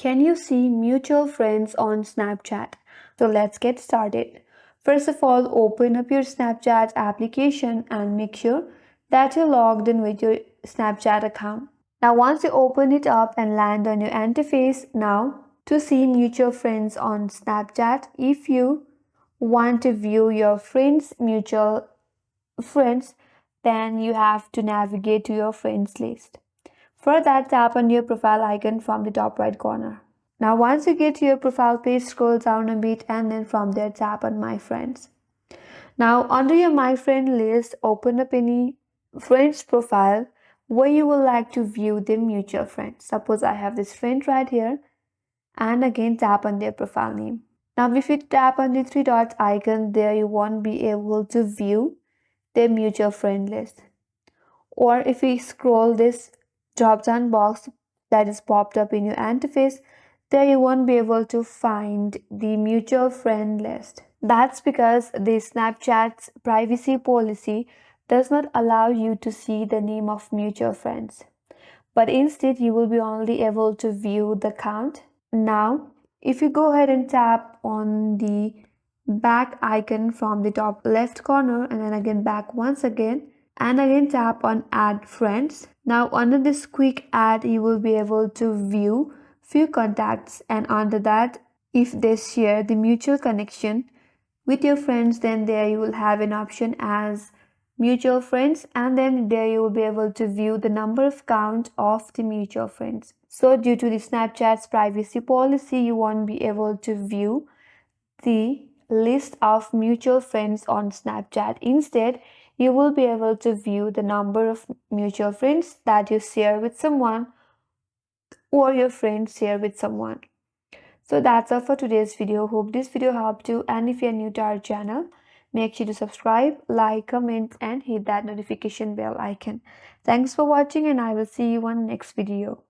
Can you see mutual friends on Snapchat? So let's get started. First of all, open up your Snapchat application and make sure that you're logged in with your Snapchat account. Now, once you open it up and land on your interface, now to see mutual friends on Snapchat, if you want to view your friends' mutual friends, then you have to navigate to your friends list. For that, tap on your profile icon from the top right corner. Now, once you get to your profile page, scroll down a bit and then from there, tap on My Friends. Now, under your My Friend list, open up any friend's profile where you would like to view their mutual friends. Suppose I have this friend right here, and again tap on their profile name. Now, if you tap on the three dots icon there, you won't be able to view their mutual friend list. Or if we scroll this drop down box that is popped up in your interface, there you won't be able to find the mutual friend list. That's because the Snapchat's privacy policy does not allow you to see the name of mutual friends, but instead you will be only able to view the count. Now, if you go ahead and tap on the back icon from the top left corner and then again back once again, and again tap on add friends. Now under this quick add you will be able to view few contacts, and under that if they share the mutual connection with your friends, then there you will have an option as mutual friends, and then there you will be able to view the number of count of the mutual friends. So due to the Snapchat's privacy policy, you won't be able to view the list of mutual friends on Snapchat. Instead, you will be able to view the number of mutual friends that you share with someone or your friends share with someone. So that's all for today's video. Hope this video helped you, and if you're new to our channel, make sure to subscribe, like, comment and hit that notification bell icon. Thanks for watching and I will see you on next video.